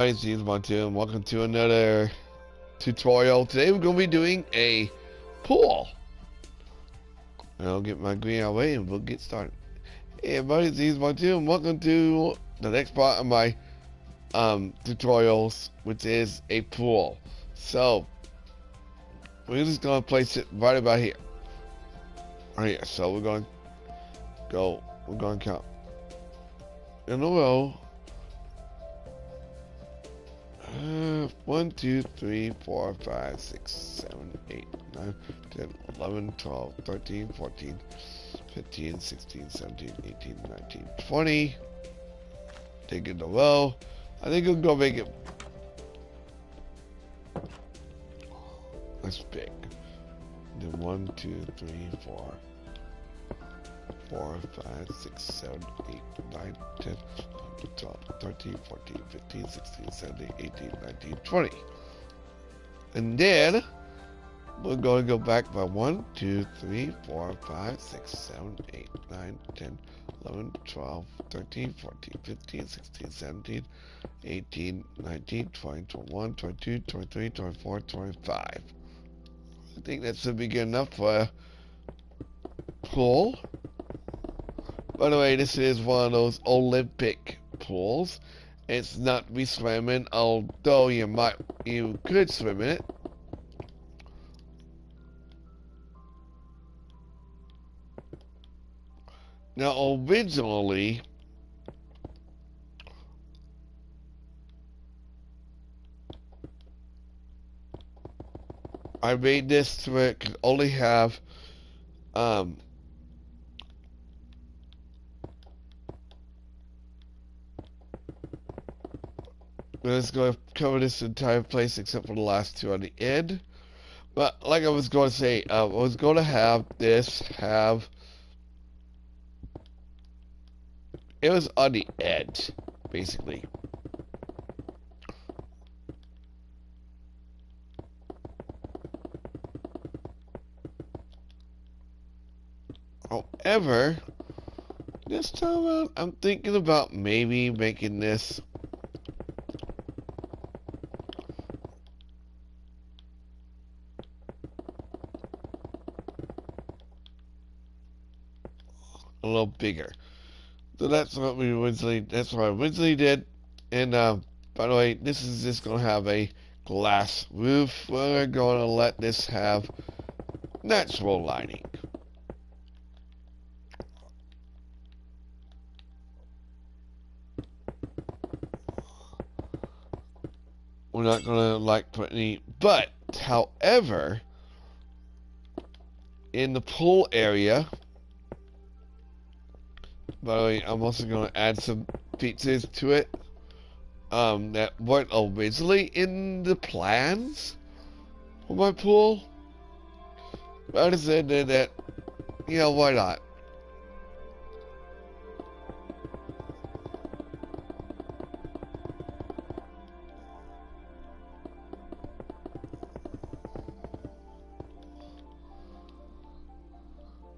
Hi, it's Montu, and welcome to another tutorial. Today we're going to be doing a pool. And I'll get my green away and we'll get started. Hey everybody, it's Montu, and welcome to the next part of my tutorials, which is a pool. So, we're just going to place it right about here. Right here. So we're going to count in a row. 1, 2, 3, 4, 5, 6, 7, 8, 9, 10, 11, 12, 13, 14, 15, 16, 17, 18, 19, 20. Take it in a row. I think we'll go make it. That's big. Then 1, 2, 3, 4, 4, 5, 6, 7, 8, 9, 10, 12, 13, 14, 15, 16, 17, 18, 19, 20. And then we're going to go back by 1, 2, 3, 4, 5, 6, 7, 8, 9, 10, 11, 12, 13, 14, 15, 16, 17, 18, 19, 20, 21, 22, 23, 24, 25. I think that should be good enough for a pool. By the way, this is one of those Olympic pools. It's not to be swimming, although you could swim in it. Now, originally, I made this to where it could only have, let's go cover this entire place except for the last two on the end. But like I was going to say, I was going to have this it was on the edge, basically. However, this time around, I'm thinking about maybe making this a little bigger. So that's what I originally did. And by the way, this is just gonna have a glass roof. We're gonna let this have natural lighting. We're not gonna put any, but however, in the pool area. By the way, I'm also going to add some features to it that weren't originally in the plans for my pool. But I decided that, why not?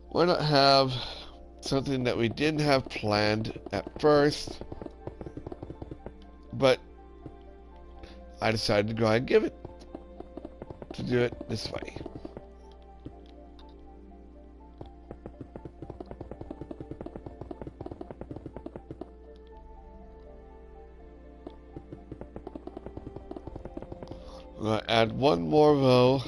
Why not have something that we didn't have planned at first, but I decided to go ahead and give it to do it this way. I'm going to add one more row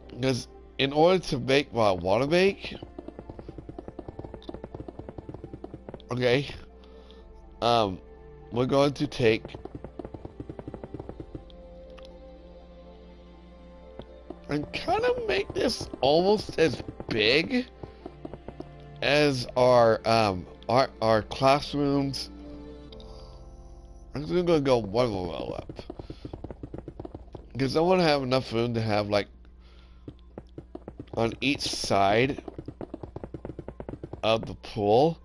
because in order to make what I want to make, okay, we're going to take and kind of make this almost as big as our classrooms. I'm just gonna go one row up because I want to have enough room to have on each side of the pool.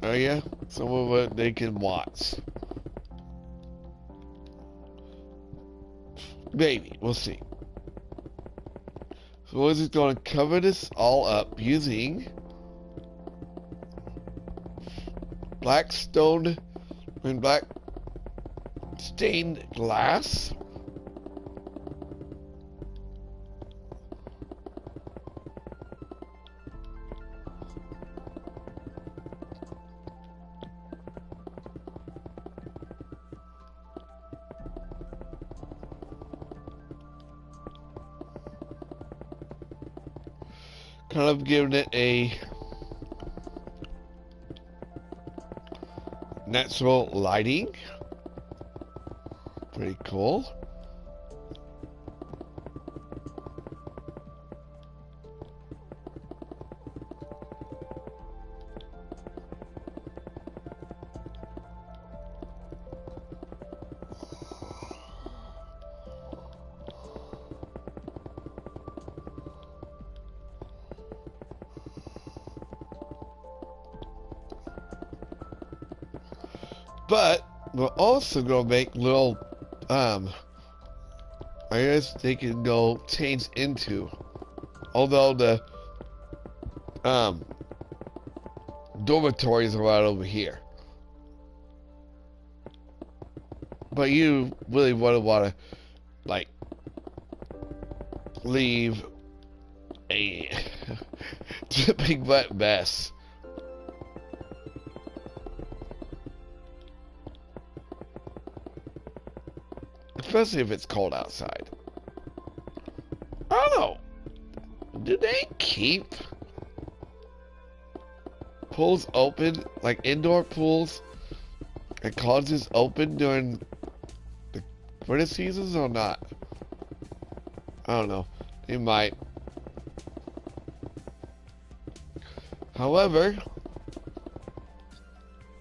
Area, some of it they can watch. Maybe, we'll see. So we're just going to cover this all up using black stone and black stained glass. Kind of giving it a natural lighting. Pretty cool. But we're also gonna make little I guess they can go change into, although the dormitories are right over here. But you really want to like leave a dripping wet mess. Especially if it's cold outside. I don't know. Do they keep pools open, like indoor pools and colleges open during the winter seasons or not? I don't know. They might. However,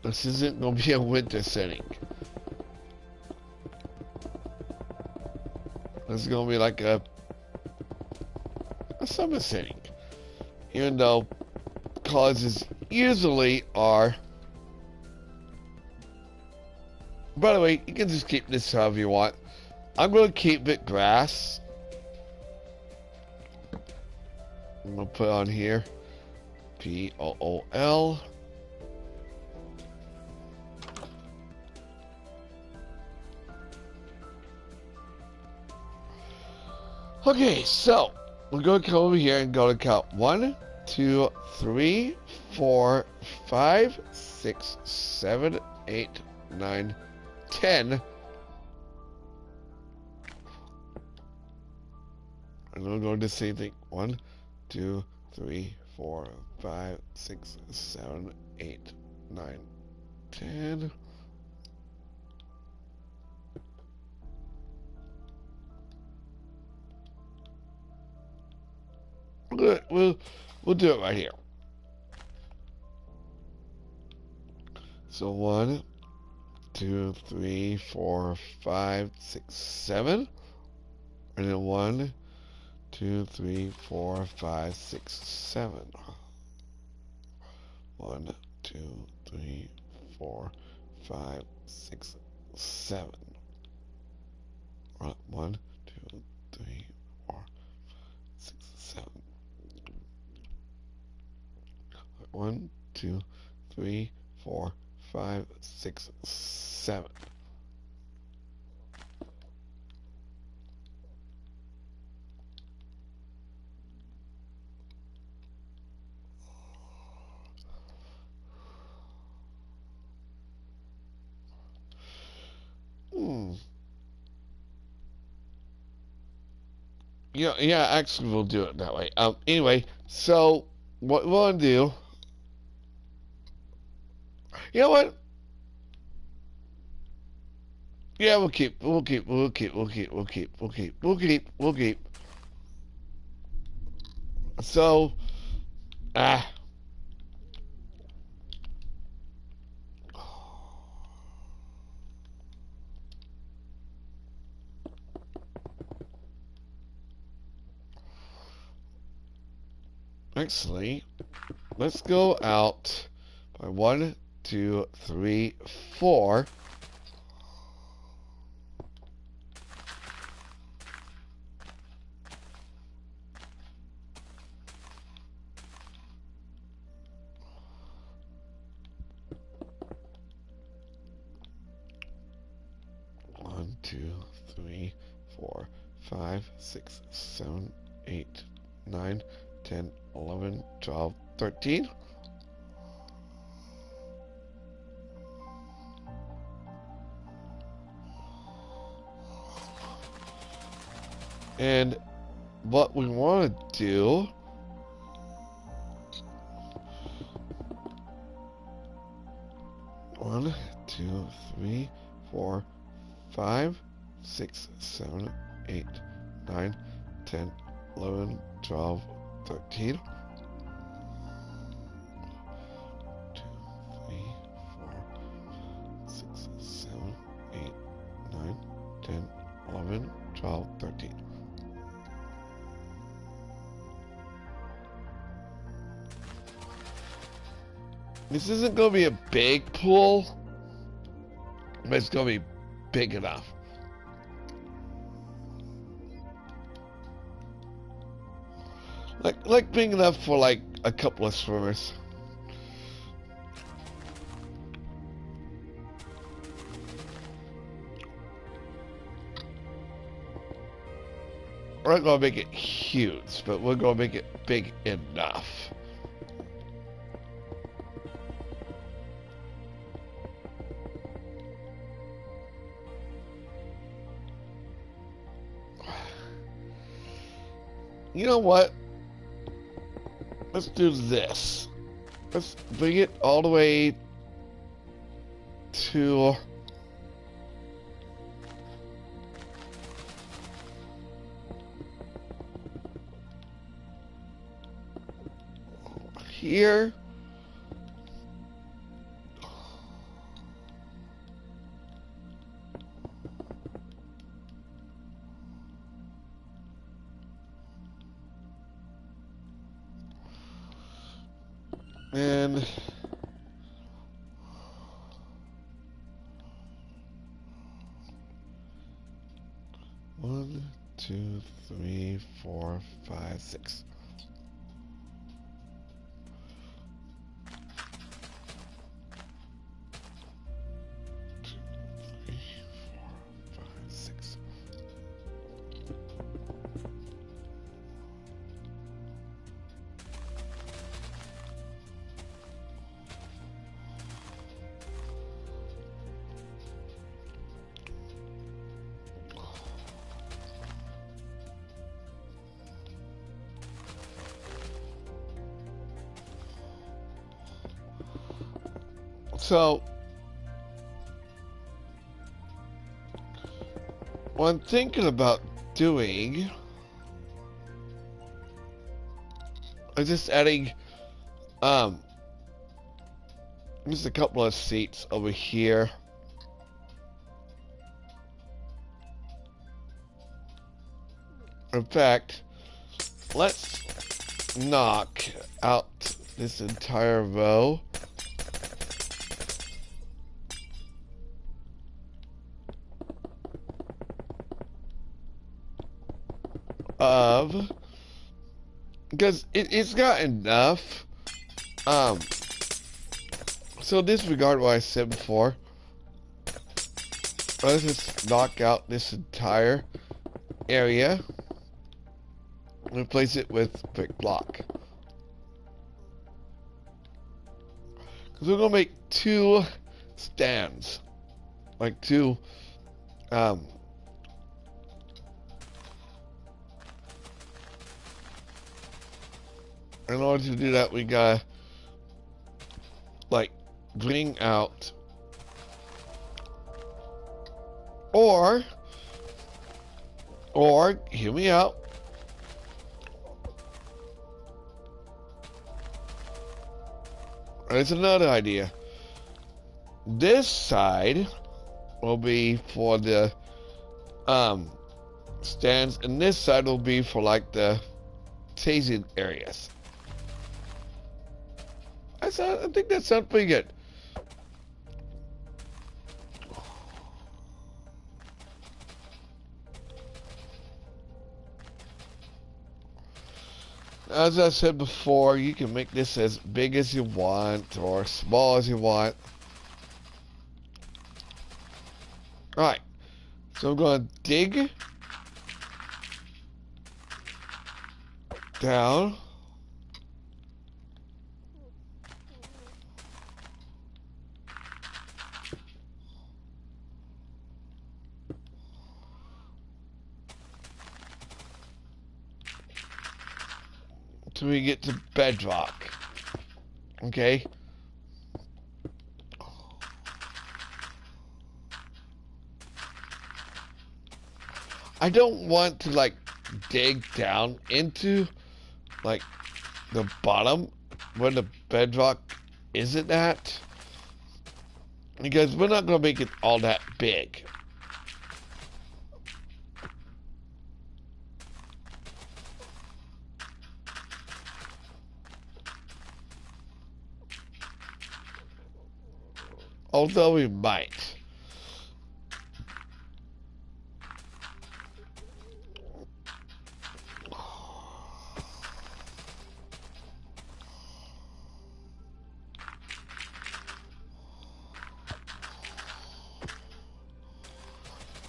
this isn't going to be a winter setting. This is going to be like a summer setting. Even though colleges usually are. By the way, you can just keep this however you want. I'm going to keep it grass. I'm going to put on here POOL. Okay, so we're going to come over here and go to count 1, 2, 3, 4, 5, 6, 7, 8, 9, 10. And we'll go to the same thing. 1, 2, 3, 4, 5, 6, 7, 8, 9, 10. Good. We'll do it right here. So 1, 2, 3, 4, 5, 6, 7. And then 1, 2, 3, 4, 5, 6, 7. 1, 2, 3, 4, 5, 6, 7. 1, 2, 3, 4, 6, 7. 1, 2, 3, 4, 5, 6, 7. Yeah, actually we'll do it that way. Anyway, so what we'll do, you know what? Yeah, we'll keep. So, actually, let's go out by 1, 2, 3, 4. 2, 3, 4, 5, 6, 7, 8, 9, 10, 11, 12, 13. And what we want to do one, 2, 3, 4, 5, 6, 7, 8, 9, 10, 11, 12, 13. 2, 3, 4, 6, 7, 8, 9, 10, 11, 12, 13. This isn't going to be a big pool, but it's going to be big enough. Like big enough for like a couple of swimmers. We're not going to make it huge, but we're going to make it big enough. You know what? Let's do this. Let's bring it all the way to here. And 1, 2, 3, 4, 5, 6. So, what I'm thinking about doing is just adding, just a couple of seats over here. In fact, let's knock out this entire row. Because it's got enough. So disregard what I said before. Let's just knock out this entire area. Replace it with brick block. Because we're gonna make 2 stands, like 2. In order to do that, we gotta like bring out, or hear me out. There's another idea. This side will be for the stands, and this side will be for like the tasting areas. I think that sounds pretty good. As I said before, you can make this as big as you want or small as you want. Alright, So I'm going to dig down. Till we get to bedrock. Okay? I don't want to like dig down into like the bottom where the bedrock isn't at, because we're not gonna make it all that big. Although we might.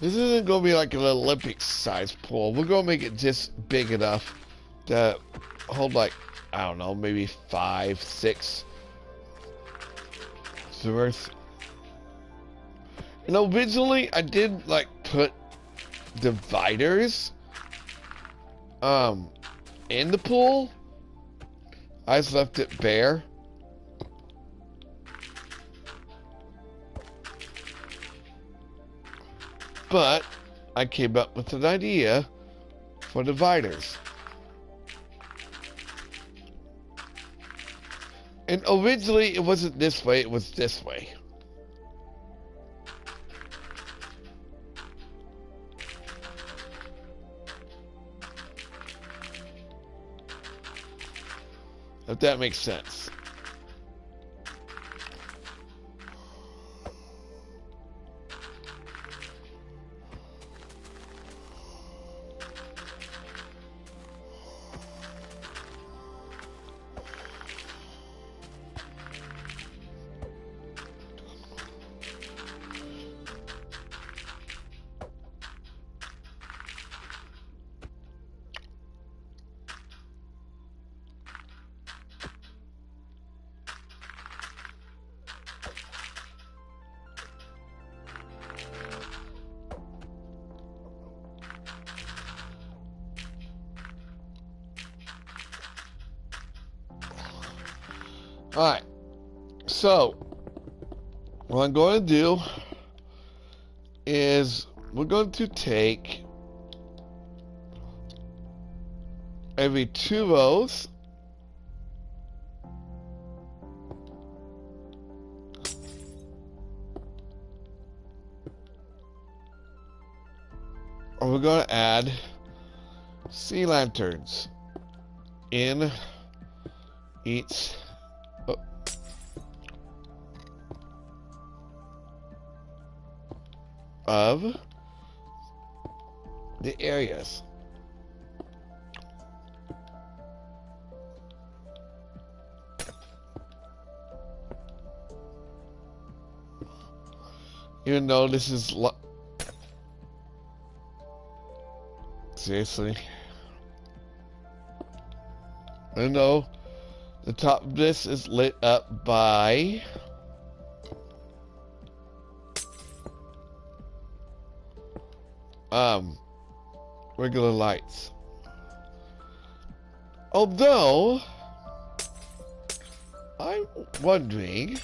This isn't going to be like an Olympic-sized pool. We're going to make it just big enough to hold like, I don't know, maybe 5, 6 swimmers. You know, originally I did like put dividers in the pool. I just left it bare. But I came up with an idea for dividers. And originally it wasn't this way, it was this way. If that makes sense. Alright, so what I'm going to do is we're going to take every 2 rows and we're going to add sea lanterns in each of the areas. Even though this is seriously, I know the top of this is lit up by regular lights. Although I'm wondering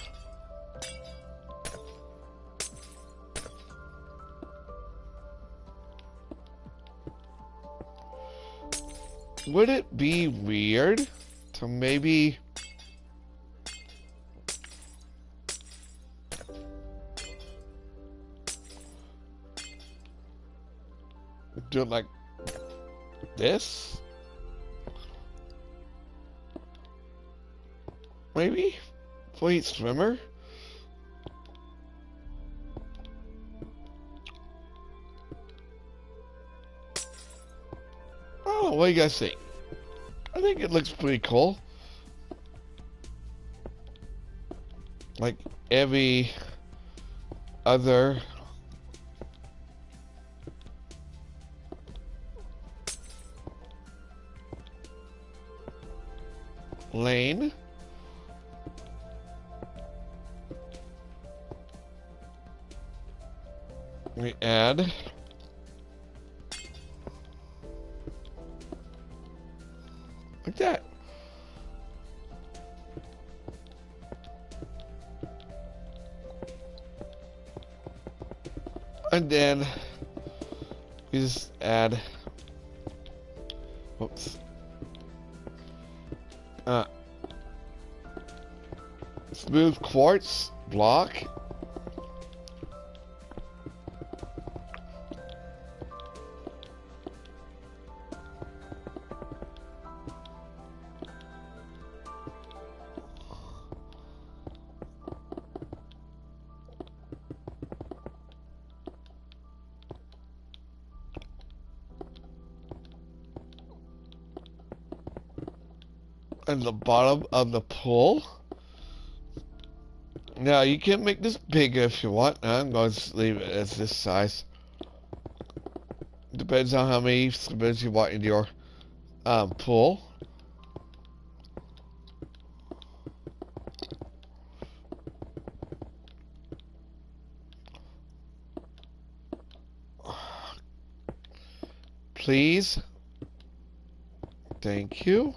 would it be weird to maybe do it like this? Maybe? For each swimmer? Oh, what do you guys think? I think it looks pretty cool. Like every other lane. We add like that. And then we just add, whoops, smooth quartz block. And the bottom of the pool. Now you can make this bigger if you want. I'm going to leave it as this size. Depends on how many swimmers you want in your pool. Please. Thank you.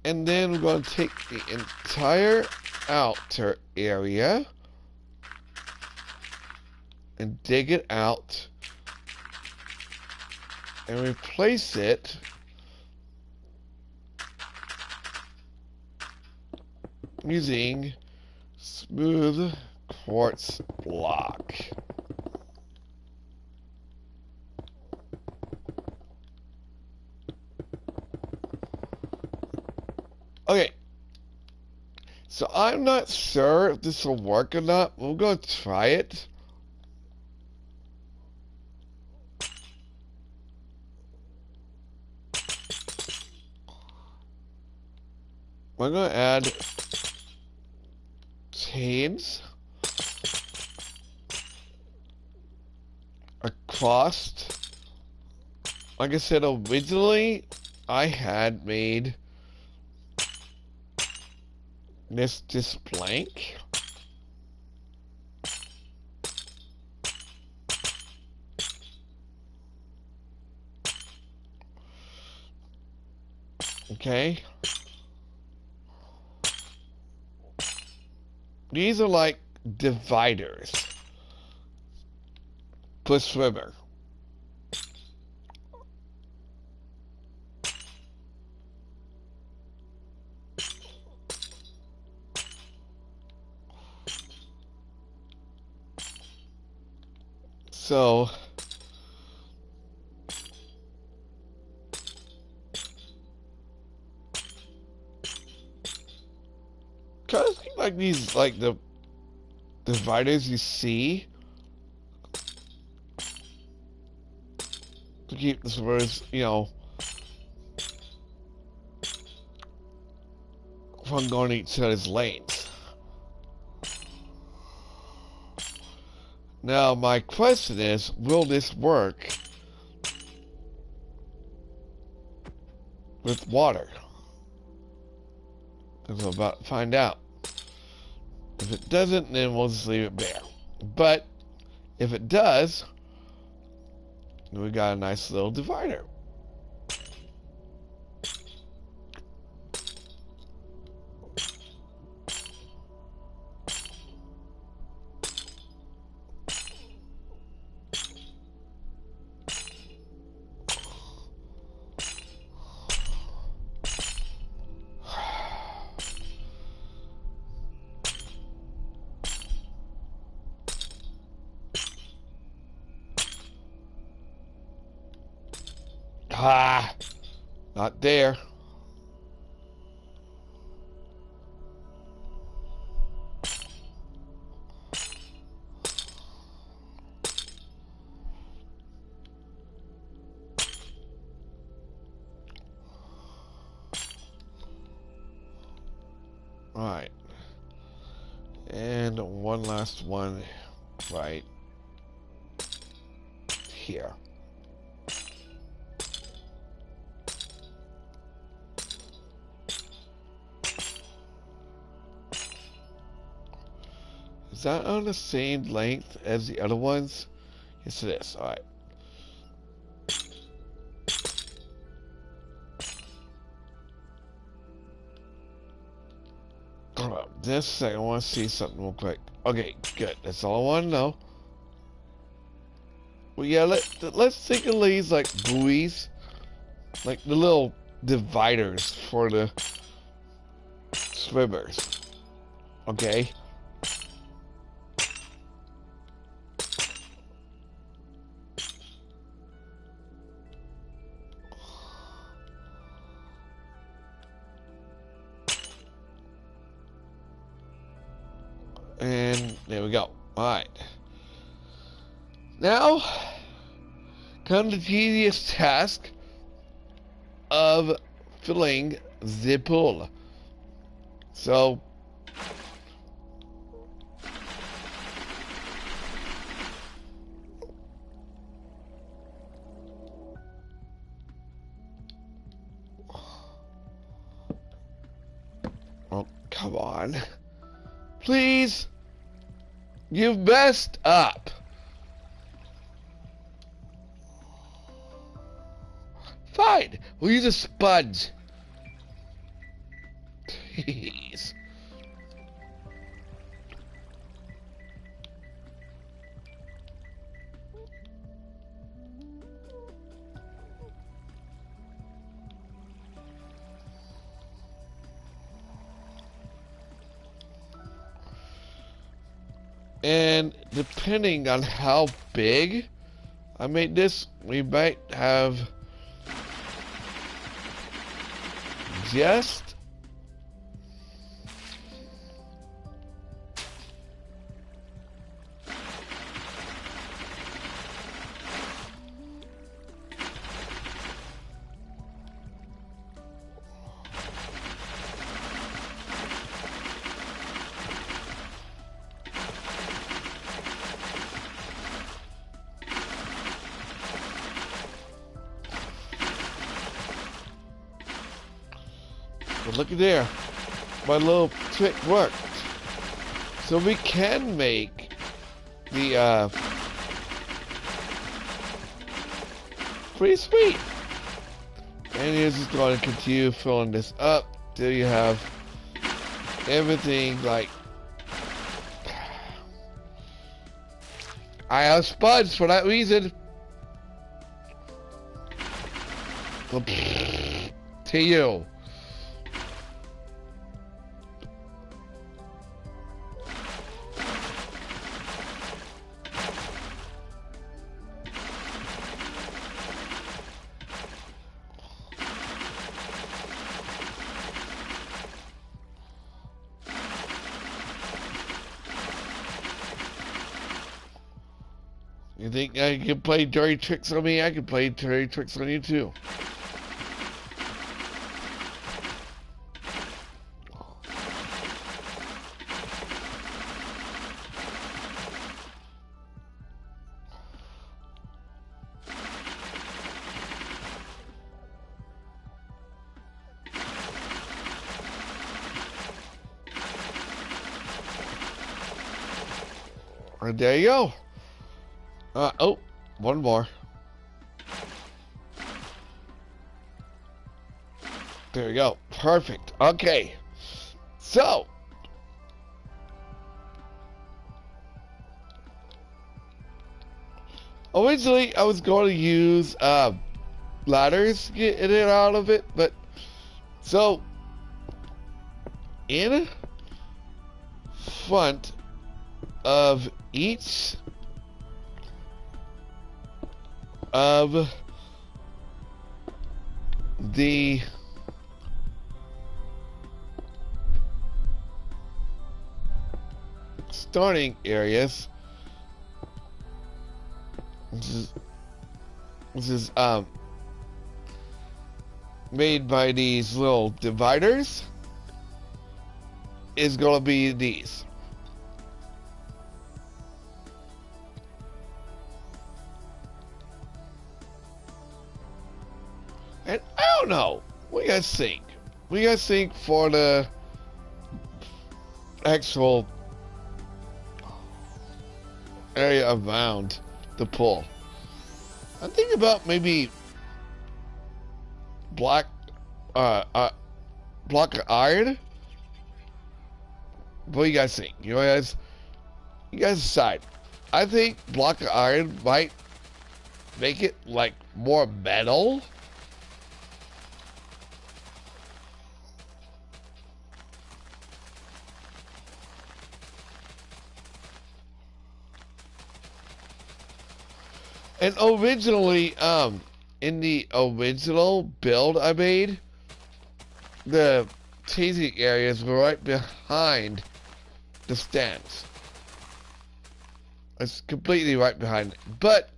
And then we're going to take the entire outer area and dig it out and replace it using smooth quartz block. Okay, so I'm not sure if this will work or not. We're going to try it. We're going to add chains across. Like I said, originally I had made this just blank. Okay. These are like dividers per swimmer. So kind of like these, like the dividers you see to keep the swimmers, you know, from going each other's lanes. Now my question is, will this work with water? Because we're about to find out. If it doesn't, then we'll just leave it bare. But if it does, we got a nice little divider. Ah, not there. All right. And one last one right here. Is that on the same length as the other ones? Yes, it is. Alright. Hold on. Just a second. I want to see something real quick. Okay, good. That's all I want to know. Well, yeah, let's think of these like buoys. Like the little dividers for the swimmers. Okay? And there we go. Alright. Now, comes the tedious task of filling the pool. So, oh, come on. Please, you've messed up. Fine, we'll use a sponge. Jeez. And depending on how big I make this, we might have just but look at there, my little trick worked. So we can make the pretty sweet. And you're just going to continue filling this up till you have everything like. I have sponge for that reason. To you. You think I can play dirty tricks on me? I can play dirty tricks on you too. And there you go. Oh, one more. There we go. Perfect. Okay. So, originally I was going to use ladders to get in and out of it, but so in front of each of the starting areas, this is made by these little dividers, is going to be these. And I don't know. We gotta think. We gotta think for the actual area around the pool. I'm thinking about maybe black, uh, uh, block of iron. What do you guys think? You guys decide. I think block of iron might make it like more metal. And originally, in the original build I made, the teasing areas were right behind the stands. It's completely right behind it. But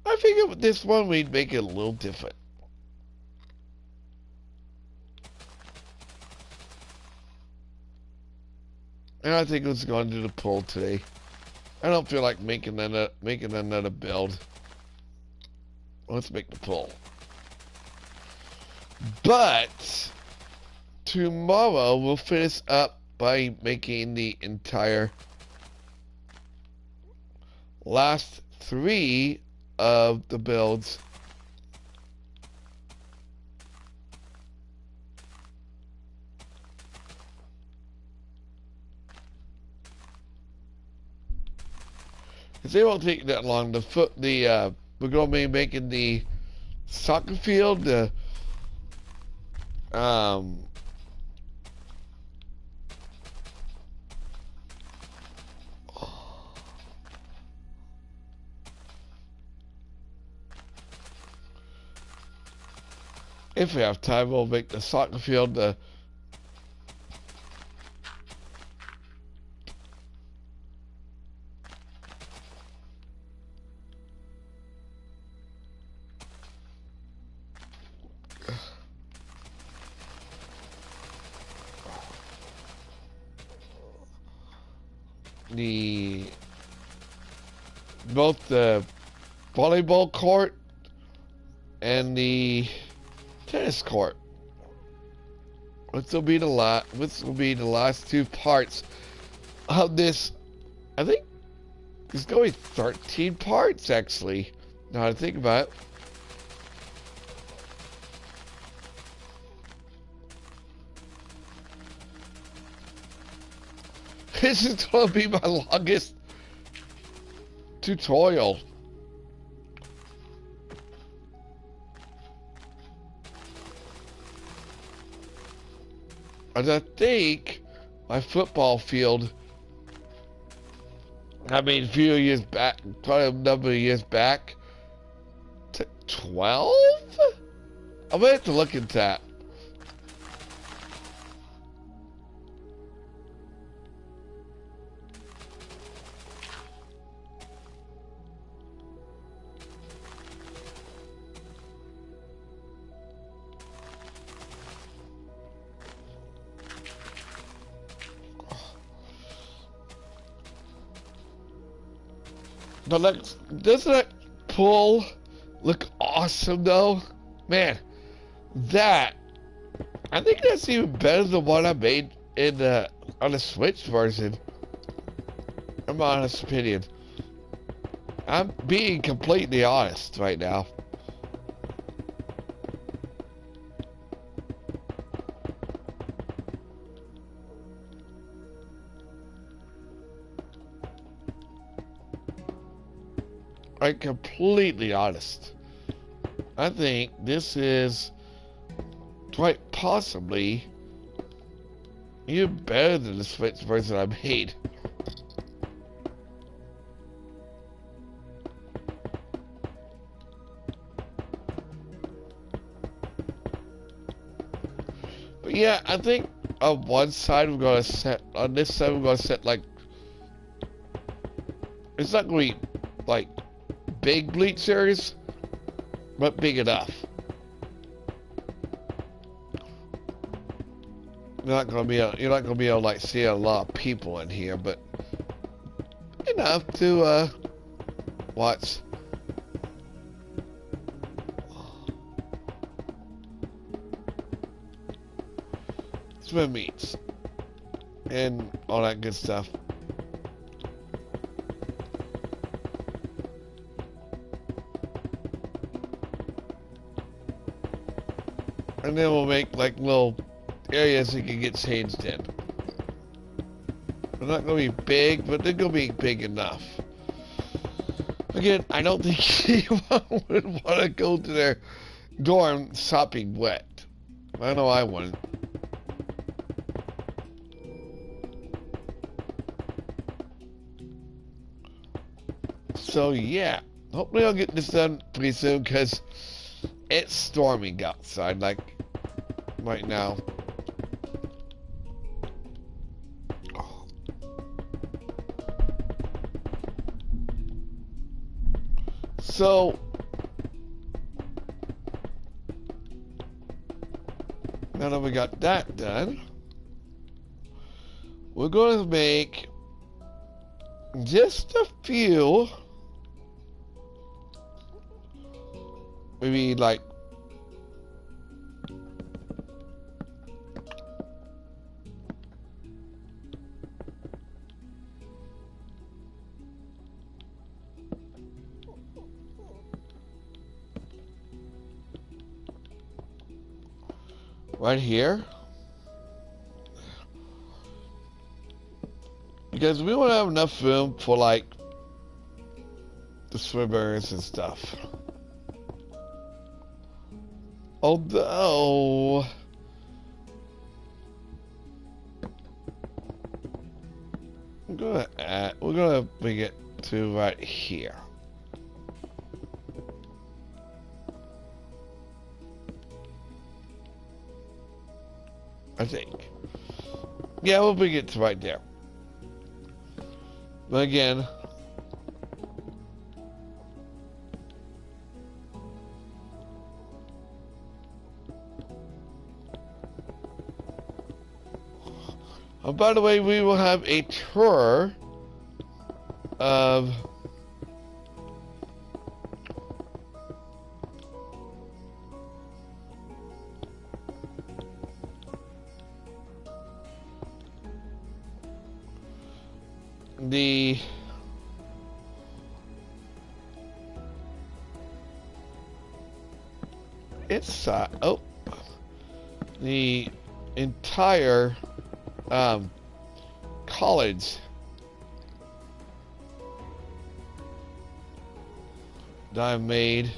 I figured with this one we'd make it a little different. And I think let's go into the pool today. I don't feel like making another build. Let's make the pool. But tomorrow we'll finish up by making the entire last 3 of the builds. Because they won't take that long. We're going to be making the soccer field, if we have time, we'll make the soccer field, both the volleyball court and the tennis court. This will be the last 2 parts of this. I think it's going to be 13 parts actually. Now to think about it. This is going to be my longest tutorial. And I think my football field, I mean a few years back, quite a number of years back, 12? I'm going to have to look at that. But doesn't that pool look awesome though? Man, I think that's even better than what I made on the Switch version. In my honest opinion. I'm being completely honest right now. I'm completely honest. I think this is quite possibly even better than the Switch version I made. But yeah, I think on one side we're gonna set, on this side we're gonna set like, it's not gonna be like big bleachers, but big enough. You're not gonna be able to like see a lot of people in here, but enough to watch. Swim meets and all that good stuff. And then we'll make like little areas that can get changed in. They're not going to be big, but they're going to be big enough. Again, I don't think anyone would want to go to their dorm sopping wet. I know I wouldn't. So yeah, hopefully I'll get this done pretty soon because it's storming outside, like right now. So now that we got that done, we're going to make just a few, maybe like right here, because we won't have enough room for like the swimmers and stuff. Although we're gonna bring it to right here. I think. Yeah, we'll bring it to right there. But again, oh, by the way, we will have a tour of the inside, the entire college that I made,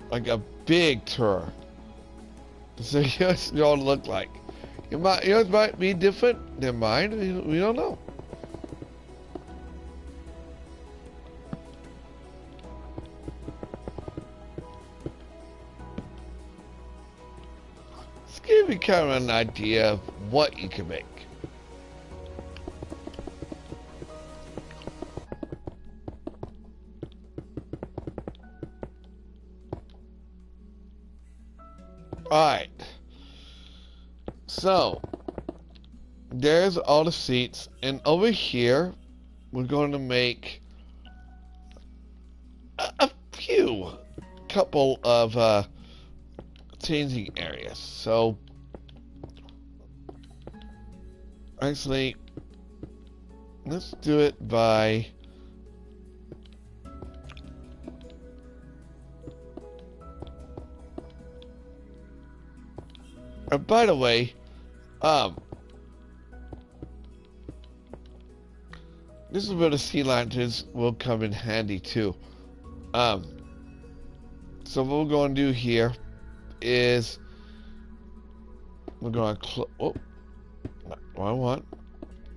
like a big tour, so here's what it all look like. Yours might be different than mine. We don't know. Let's give you kind of an idea of what you can make. Alright. So, there's all the seats, and over here, we're going to make a couple of changing areas. So, actually, let's do it by by the way, this is where the sea lanterns will come in handy too. So what we're going to do here is we're going to oh, not what I want.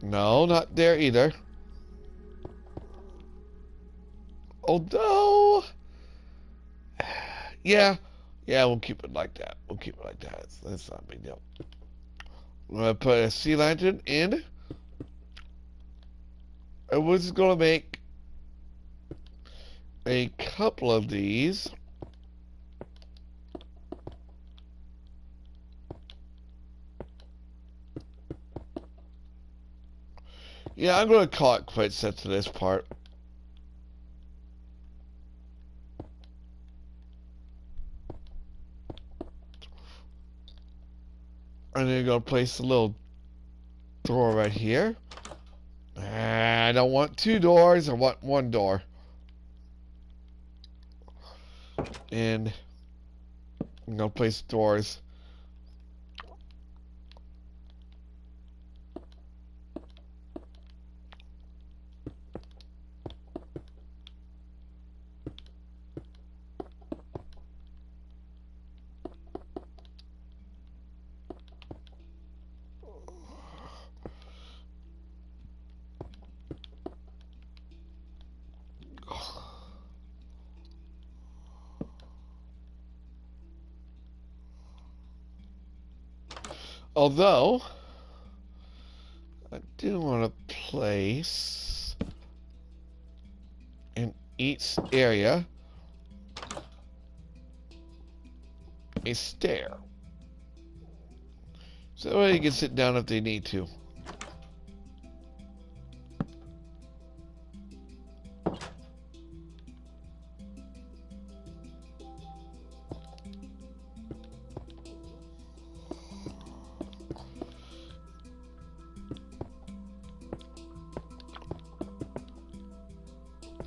No, not there either. Although, yeah, we'll keep it like that. We'll keep it like that. That's not a big deal. We're going to put a sea lantern in. And we're just going to make a couple of these. Yeah, I'm going to call it quits set to this part. And then you're going to place a little door right here. I don't want two doors, I want one door. And No place stores. Although, I do want to place in each area a stair. So that you can sit down if they need to.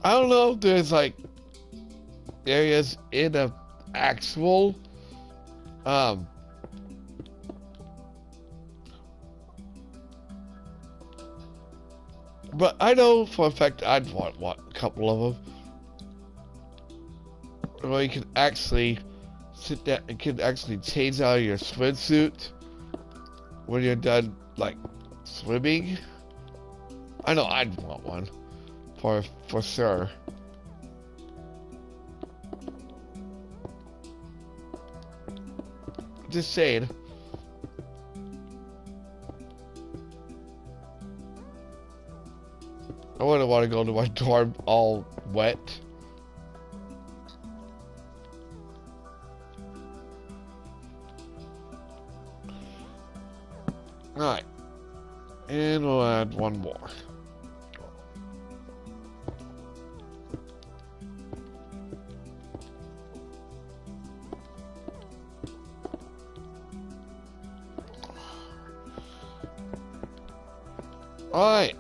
I don't know if there's like areas in a actual but I know for a fact I'd want a couple of them where you can actually sit down and can actually change out of your swimsuit when you're done like swimming. I know I'd want one for sure. Just saying. I wouldn't want to go to my dorm all wet. Alright. And we'll add one more. Alright.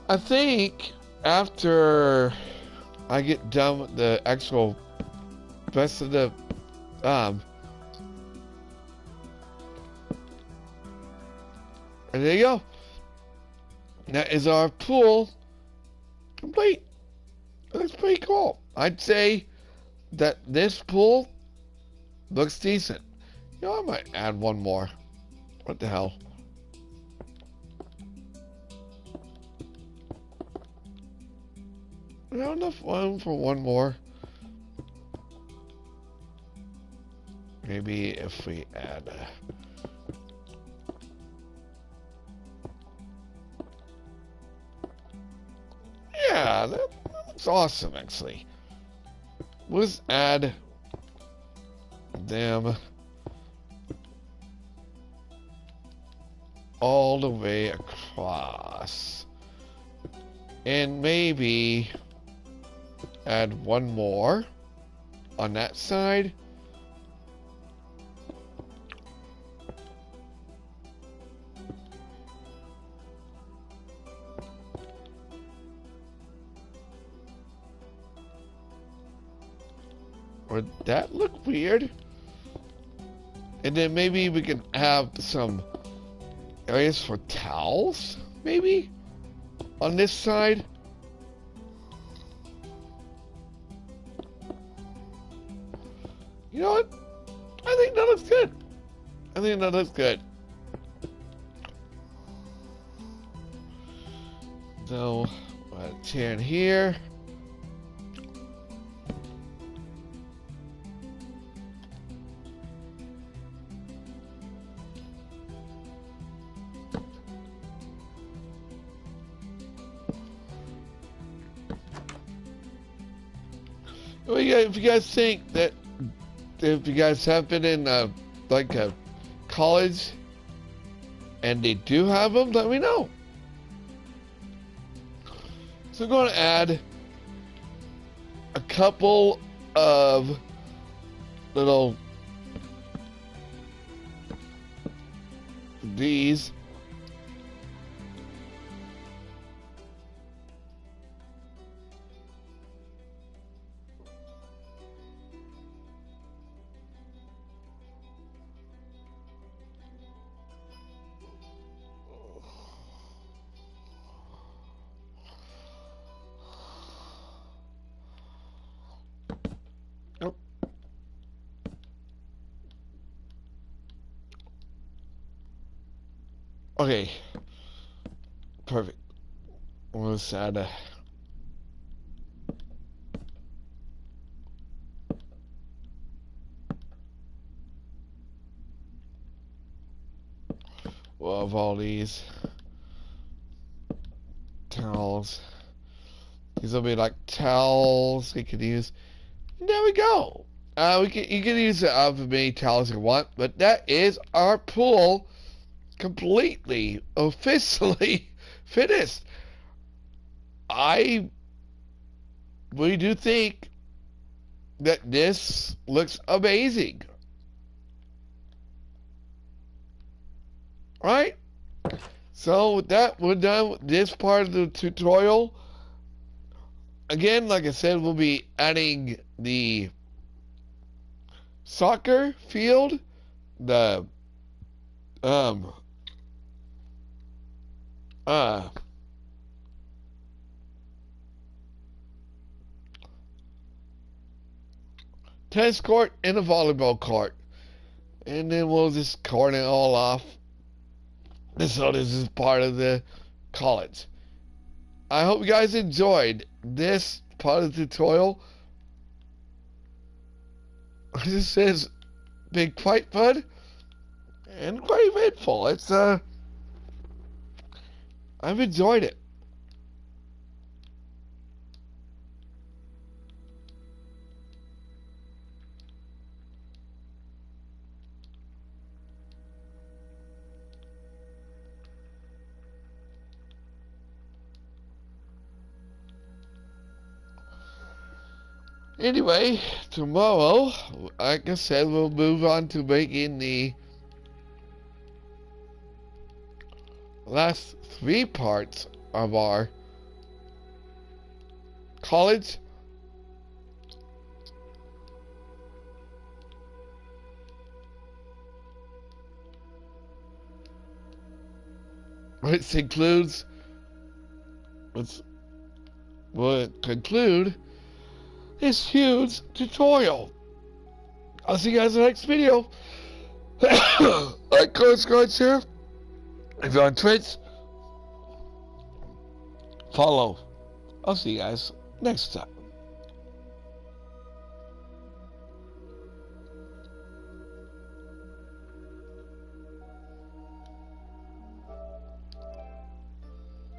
I think after I get done with the actual rest of the and there you go. That is our pool complete. That's pretty cool. I'd say that this pool looks decent. You know, I might add one more. What the hell? Not enough room for one more. Maybe if we add yeah, that looks awesome actually. Let's add them all the way across. And maybe add one more on that side. Would that look weird? And then maybe we can have some areas for towels, maybe, on this side. You know what? I think that looks good. I think that looks good. So, a chair in here. Well, yeah, if you guys think that, if you guys have been in like a college and they do have them, let me know. So I'm going to add a couple of little these Okay. Perfect. We'll set we'll have all these towels. These will be like towels we could use. And there we go. You can use as many towels you want, but that is our pool completely, officially finished. I really do think that this looks amazing. Right? So with that, we're done with this part of the tutorial. Again, like I said, we'll be adding the soccer field, the tennis court and a volleyball court. And then we'll just cordon it all off. So this is part of the college. I hope you guys enjoyed this part of the tutorial. This is big quite fun and quite eventful. It's I've enjoyed it. Anyway, tomorrow, like I said, we'll move on to making the last 3 parts of our college. Which includes, will conclude this huge tutorial. I'll see you guys in the next video. Like, comment, subscribe, share. If you're on Twitch, follow. I'll see you guys next time.